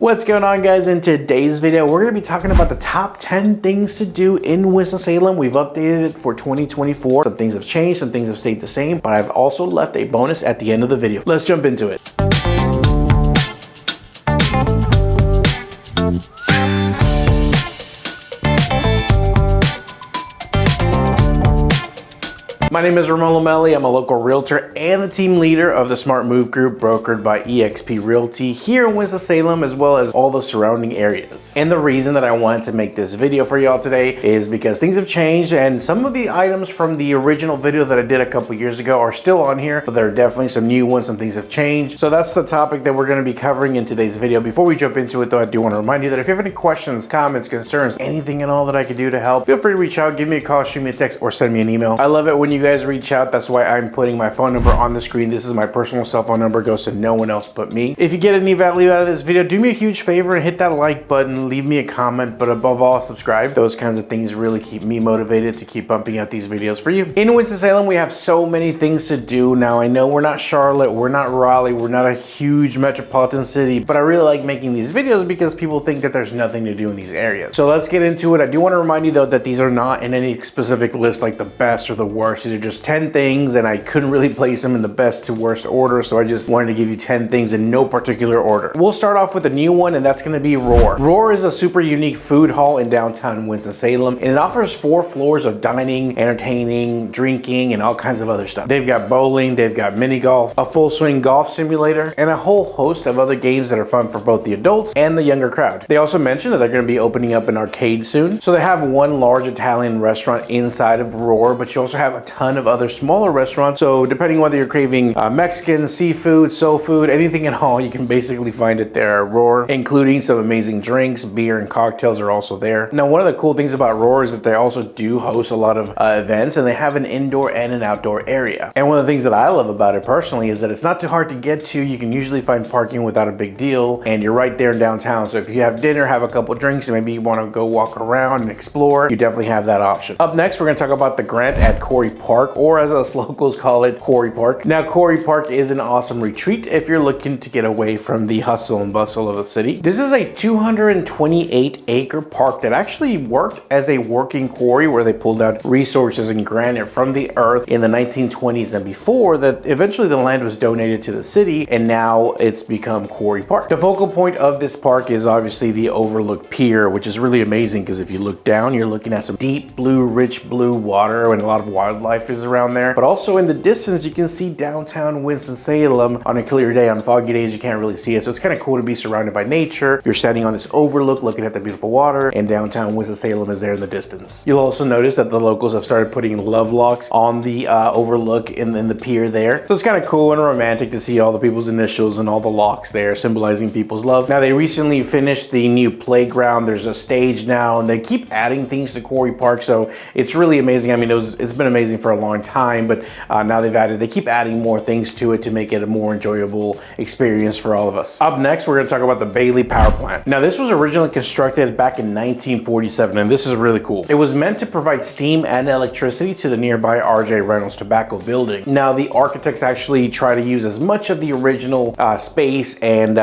What's going on, guys? In today's video, we're going to be talking about the top 10 things to do in Winston-Salem. We've updated it for 2024. Some things have changed, some things have stayed the same, but I've also left a bonus at the end of the video. Let's jump into it. My name is Ramon Lomeli. I'm a local realtor and the team leader of the Smart Move Group, brokered by eXp Realty here in Winston-Salem, as well as all the surrounding areas. And the reason that I wanted to make this video for y'all today is because things have changed, and some of the items from the original video that I did a couple years ago are still on here, but there are definitely some new ones. Some things have changed. So that's the topic that we're going to be covering in today's video. Before we jump into it, though, I do want to remind you that if you have any questions, comments, concerns, anything at all that I could do to help, feel free to reach out, give me a call, shoot me a text, or send me an email. I love it when you guys reach out. That's why I'm putting my phone number on the screen. This is my personal cell phone number, goes to no one else but me. If you get any value out of this video, do me a huge favor and hit that like button, leave me a comment, but above all, subscribe. Those kinds of things really keep me motivated to keep bumping out these videos for you. In Winston-Salem, we have so many things to do. Now, I know we're not Charlotte, we're not Raleigh, we're not a huge metropolitan city, but I really like making these videos because people think that there's nothing to do in these areas. So let's get into it. I do want to remind you, though, that these are not in any specific list, like the best or the worst. These are just 10 things, and I couldn't really place them in the best to worst order, so I just wanted to give you 10 things in no particular order. We'll start off with a new one, and that's going to be Roar. Roar is a super unique food hall in downtown Winston-Salem, and it offers 4 floors of dining, entertaining, drinking, and all kinds of other stuff. They've got bowling, they've got mini golf, a full swing golf simulator, and a whole host of other games that are fun for both the adults and the younger crowd. They also mentioned that they're going to be opening up an arcade soon. So they have one large Italian restaurant inside of Roar, but you also have a ton of other smaller restaurants. So depending whether you're craving Mexican, seafood, soul food, anything at all, you can basically find it there at Roar, including some amazing drinks, beer, and cocktails are also there. Now, one of the cool things about Roar is that they also do host a lot of events, and they have an indoor and an outdoor area. And one of the things that I love about it personally is that it's not too hard to get to. You can usually find parking without a big deal, and you're right there in downtown. So if you have dinner, have a couple drinks, and maybe you want to go walk around and explore, you definitely have that option. Up next, we're going to talk about the Grant at Cory Park, or as us locals call it, Cory Park. Now, Cory Park is an awesome retreat if you're looking to get away from the hustle and bustle of the city. This is a 228-acre park that actually worked as a working quarry where they pulled out resources and granite from the earth in the 1920s and before, that eventually the land was donated to the city, and now it's become Cory Park. The focal point of this park is obviously the Overlook Pier, which is really amazing because if you look down, you're looking at some deep blue, rich blue water, and a lot of wildlife is around there. But also in the distance, you can see downtown Winston-Salem. On a clear day, on foggy days, you can't really see it. So it's kind of cool to be surrounded by nature. You're standing on this overlook looking at the beautiful water, and downtown Winston-Salem is there in the distance. You'll also notice that the locals have started putting love locks on the overlook in the pier there. So it's kind of cool and romantic to see all the people's initials and all the locks there symbolizing people's love. Now, they recently finished the new playground. There's a stage now, and they keep adding things to Cory Park. So it's really amazing. I mean, it's been amazing for a long time, but now they keep adding more things to it to make it a more enjoyable experience for all of us. Up next, we're going to talk about the Bailey Power Plant. Now, this was originally constructed back in 1947, and this is really cool. It was meant to provide steam and electricity to the nearby R.J. Reynolds Tobacco building. Now, the architects actually try to use as much of the original space and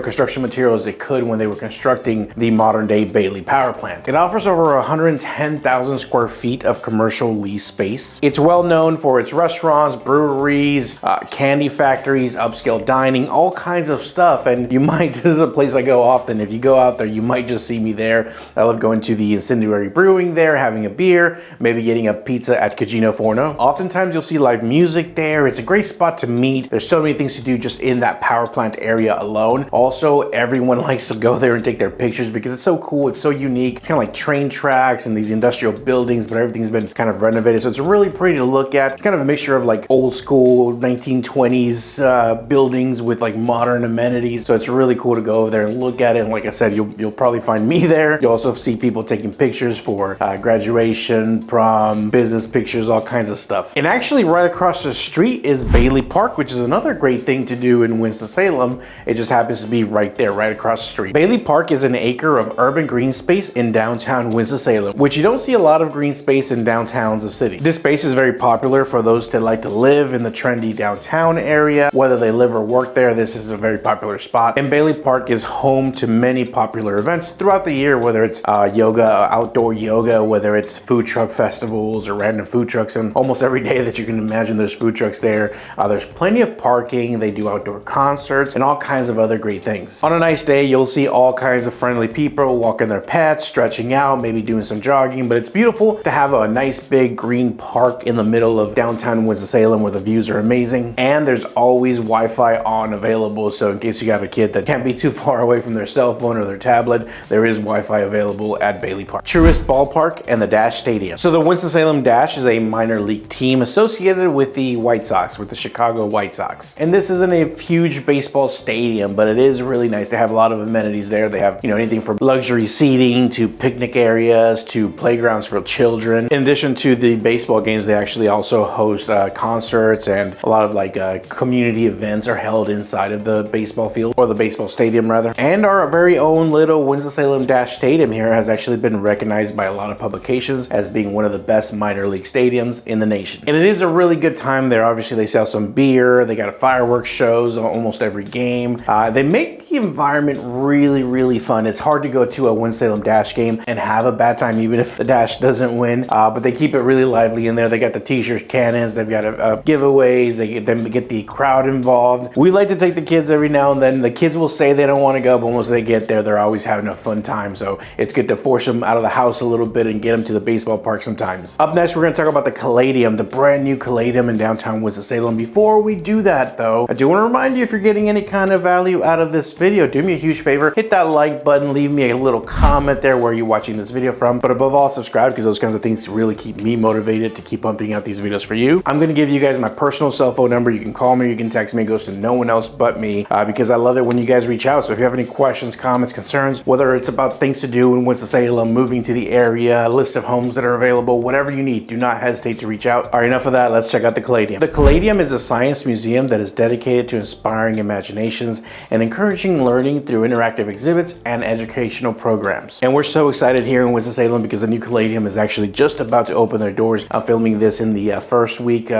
construction material as they could when they were constructing the modern day Bailey Power Plant. It offers over 110,000 square feet of commercial lease space. It's well known for its restaurants, breweries, candy factories, upscale dining, all kinds of stuff. And this is a place I go often. If you go out there, you might just see me there. I love going to the Incendiary Brewing there, having a beer, maybe getting a pizza at Cugino Forno. Oftentimes you'll see live music there. It's a great spot to meet. There's so many things to do just in that power plant area alone. Also, everyone likes to go there and take their pictures because it's so cool. It's so unique. It's kind of like train tracks and these industrial buildings, but everything's been kind of renovated. So it's really pretty to look at. It's kind of a mixture of like old school 1920s buildings with like modern amenities. So it's really cool to go over there and look at it. And like I said, you'll probably find me there. You'll also see people taking pictures for graduation, prom, business pictures, all kinds of stuff. And actually right across the street is Bailey Park, which is another great thing to do in Winston-Salem. It just happens to be right there, right across the street. Bailey Park is an acre of urban green space in downtown Winston-Salem, which you don't see a lot of green space in downtowns of cities. This space is very popular for those that like to live in the trendy downtown area. Whether they live or work there, this is a very popular spot. And Bailey Park is home to many popular events throughout the year, whether it's yoga, outdoor yoga, whether it's food truck festivals or random food trucks. And almost every day that you can imagine, there's food trucks there. There's plenty of parking. They do outdoor concerts and all kinds of other great things. On a nice day, you'll see all kinds of friendly people walking their pets, stretching out, maybe doing some jogging. But it's beautiful to have a nice big green park in the middle of downtown Winston-Salem where the views are amazing. And there's always Wi-Fi on available. So in case you have a kid that can't be too far away from their cell phone or their tablet, there is Wi-Fi available at Bailey Park. Truist Ballpark and the Dash Stadium. So the Winston-Salem Dash is a minor league team associated with the White Sox, with the Chicago White Sox. And this isn't a huge baseball stadium, but it is really nice. They have a lot of amenities there. They have, anything from luxury seating to picnic areas to playgrounds for children. In addition to the baseball games, they actually also host concerts, and a lot of community events are held inside of the baseball field, or the baseball stadium rather. And our very own little Winston-Salem Dash Stadium here has actually been recognized by a lot of publications as being one of the best minor league stadiums in the nation. And it is a really good time there. Obviously, they sell some beer. They got fireworks shows almost every game. They make the environment really, really fun. It's hard to go to a Winston-Salem Dash game and have a bad time, even if the Dash doesn't win. But they keep it really lively in there. They got the t-shirt cannons. They've got giveaways. They get the crowd involved. We like to take the kids every now and then. The kids will say they don't want to go, but once they get there, they're always having a fun time. So it's good to force them out of the house a little bit and get them to the baseball park sometimes. Up next, we're going to talk about the Cadium, the brand new Cadium in downtown Winston-Salem. Before we do that though, I do want to remind you, if you're getting any kind of value out of this video, do me a huge favor, hit that like button, leave me a little comment there where you're watching this video from, but above all, subscribe, because those kinds of things really keep me motivated to keep pumping out these videos for you. I'm going to give you guys my personal cell phone number. You can call me, you can text me. It goes to no one else but me, because I love it when you guys reach out. So if you have any questions, comments, concerns, whether it's about things to do in Winston-Salem, moving to the area, a list of homes that are available, whatever you need, do not hesitate to reach out. All right, enough of that. Let's check out the Cadium. The Cadium is a science museum that is dedicated to inspiring imaginations and encouraging learning through interactive exhibits and educational programs. And we're so excited here in Winston-Salem because the new Cadium is actually just about to open their doors. I'm filming this in the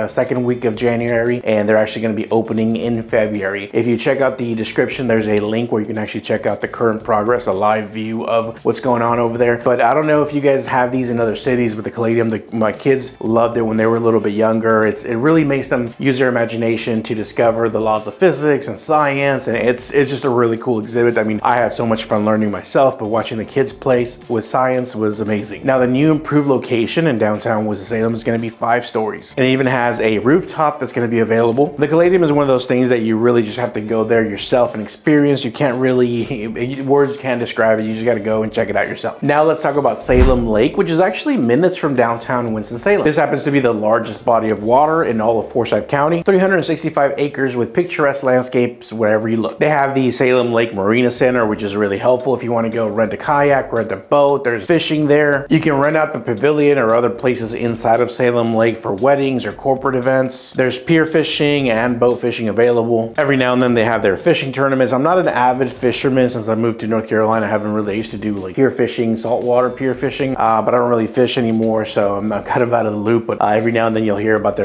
second week of January, and they're actually going to be opening in February. If you check out the description, there's a link where you can actually check out the current progress, a live view of what's going on over there. But I don't know if you guys have these in other cities, but the Cadium, my kids loved it when they were a little bit younger. It really makes them use their imagination to discover the laws of physics and science, and it's just a really cool exhibit. I mean, I had so much fun learning myself, but watching the kids play with science was amazing. Now, the new improved location in downtown Winston-Salem is going to be 5 stories, and it even has a rooftop that's going to be available. The Cadium is one of those things that you really just have to go there yourself and experience. You can't really, words can't describe it. You just got to go and check it out yourself. Now let's talk about Salem Lake, which is actually minutes from downtown Winston-Salem. This happens to be the largest body of water in all of Forsyth County, 365 acres with picturesque landscapes wherever you look. They have the Salem Lake Marina Center, which is really helpful if you want to go rent a kayak, rent a boat. There's fishing there. You can rent out the pavilion or other places inside of Salem Lake for weddings or corporate events. There's pier fishing and boat fishing available. Every now and then they have their fishing tournaments. I'm not an avid fisherman since I moved to North Carolina. I haven't really used to do like pier fishing, saltwater pier fishing, but I don't really fish anymore, so I'm kind of out of the loop. But every now and then you'll hear about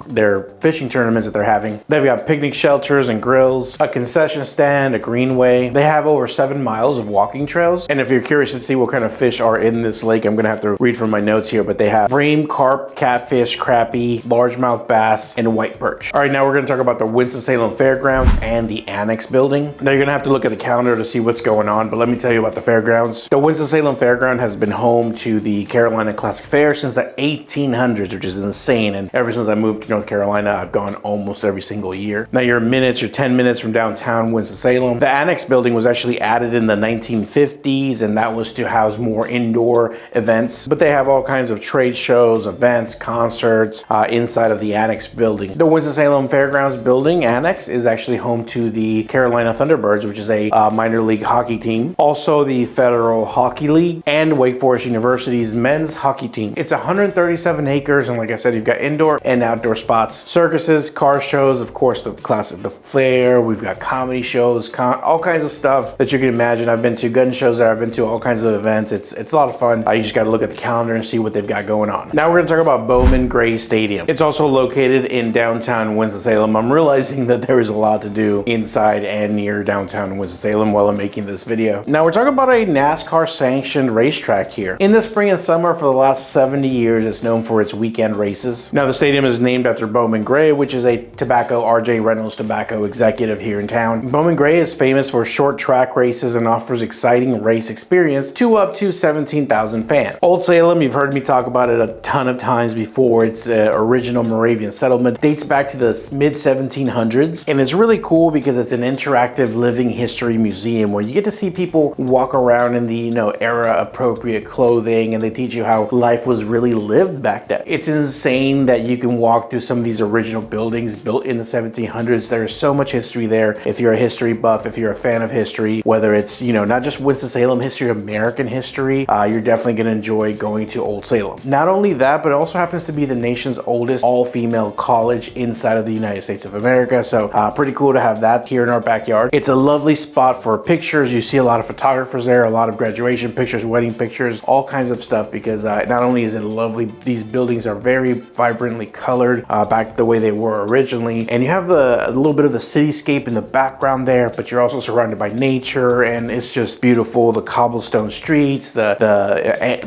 their fishing tournaments that they're having. They've got picnic shelters and grills, a concession stand, a greenway. They have over 7 miles of walking trails. And if you're curious to see what kind of fish are in this lake, I'm gonna have to read from my notes here, but they have bream, carp, catfish, crappie, largemouth bass, and white perch. All right, now we're gonna talk about the Winston-Salem Fairgrounds and the Annex building. Now you're gonna have to look at the calendar to see what's going on, but let me tell you about the Fairgrounds. The Winston-Salem Fairground has been home to the Carolina Classic Fair since the 1800s, which is insane. And ever since I moved to North Carolina, I've gone almost every single year. Now you're 10 minutes from downtown Winston-Salem. The Annex building was actually added in the 1950s, and that was to house more indoor events. But they have all kinds of trade shows, events, concerts inside of the Annex building. The Winston-Salem Fairgrounds building Annex is actually home to the Carolina Thunderbirds, which is a minor league hockey team. Also the Federal Hockey League and Wake Forest University's men's hockey team. It's 137 acres, and like I said, you've got indoor and outdoor popular spots. Circuses, car shows, of course, the classic, the fair. We've got comedy shows, all kinds of stuff that you can imagine. I've been to gun shows there. I've been to all kinds of events. It's a lot of fun. You just got to look at the calendar and see what they've got going on. Now we're going to talk about Bowman Gray Stadium. It's also located in downtown Winston-Salem. I'm realizing that there is a lot to do inside and near downtown Winston-Salem while I'm making this video. Now we're talking about a NASCAR sanctioned racetrack here. In the spring and summer for the last 70 years, it's known for its weekend races. Now the stadium is named after Bowman Gray, which is a R.J. Reynolds tobacco executive here in town. Bowman Gray is famous for short track races and offers exciting race experience to up to 17,000 fans. Old Salem, you've heard me talk about it a ton of times before. Its original Moravian settlement dates back to the mid-1700s, and it's really cool because it's an interactive living history museum where you get to see people walk around in the era appropriate clothing, and they teach you how life was really lived back then. It's insane that you can walk through some of these original buildings built in the 1700s. There's so much history there. If you're a history buff, if you're a fan of history, whether it's not just Winston-Salem history, American history, you're definitely going to enjoy going to Old Salem. Not only that, but it also happens to be the nation's oldest all-female college inside of the United States of America. So pretty cool to have that here in our backyard. It's a lovely spot for pictures. You see a lot of photographers there, a lot of graduation pictures, wedding pictures, all kinds of stuff, because not only is it lovely, these buildings are very vibrantly colored back the way they were originally, and you have a little bit of the cityscape in the background there, but you're also surrounded by nature, and it's just beautiful. The cobblestone streets, the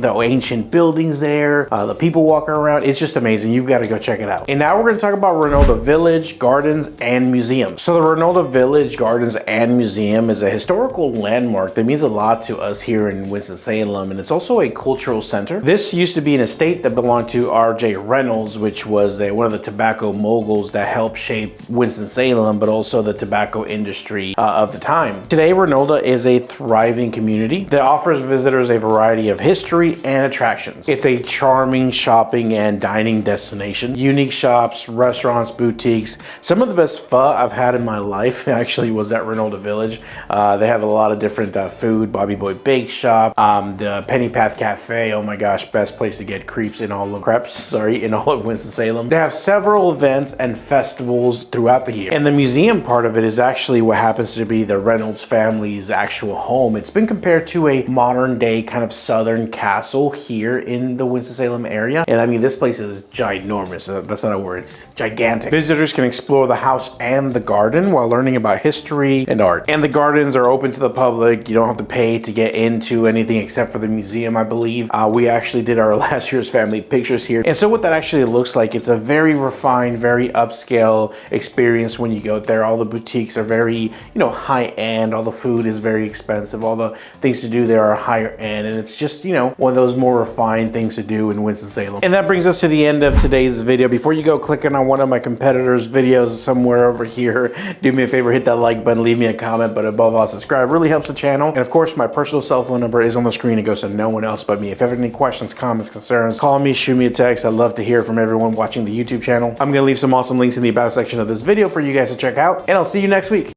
ancient buildings there, the people walking around. It's just amazing. You've got to go check it out. And now we're going to talk about Reynolda Village, Gardens, and Museum. So the Reynolda Village, Gardens, and Museum is a historical landmark that means a lot to us here in Winston-Salem, and it's also a cultural center. This used to be an estate that belonged to R.J. Reynolds, which was one of the tobacco moguls that helped shape Winston-Salem, but also the tobacco industry of the time. Today, Reynolda is a thriving community that offers visitors a variety of history and attractions. It's a charming shopping and dining destination. Unique shops, restaurants, boutiques. Some of the best pho I've had in my life actually was at Reynolda Village. They have a lot of different food. Bobby Boy Bake Shop, the Penny Path Cafe. Oh my gosh, best place to get crepes in all of Winston-Salem. They have several events and festivals throughout the year. And the museum part of it is actually what happens to be the Reynolds family's actual home. It's been compared to a modern day kind of southern castle here in the Winston-Salem area. And I mean, this place is ginormous. That's not a word, it's gigantic. Visitors can explore the house and the garden while learning about history and art. And the gardens are open to the public. You don't have to pay to get into anything except for the museum, I believe. We actually did our last year's family pictures here. And so what that actually looks like, it's a very refined, very upscale experience when you go there. All the boutiques are very, high end. All the food is very expensive. All the things to do there are higher end. And it's just, one of those more refined things to do in Winston-Salem. And that brings us to the end of today's video. Before you go clicking on one of my competitors' videos somewhere over here, do me a favor, hit that like button, leave me a comment, but above all, subscribe. It really helps the channel. And of course, my personal cell phone number is on the screen. It goes to no one else but me. If you have any questions, comments, concerns, call me, shoot me a text. I'd love to hear from everyone watching the YouTube channel. I'm going to leave some awesome links in the about section of this video for you guys to check out, and I'll see you next week.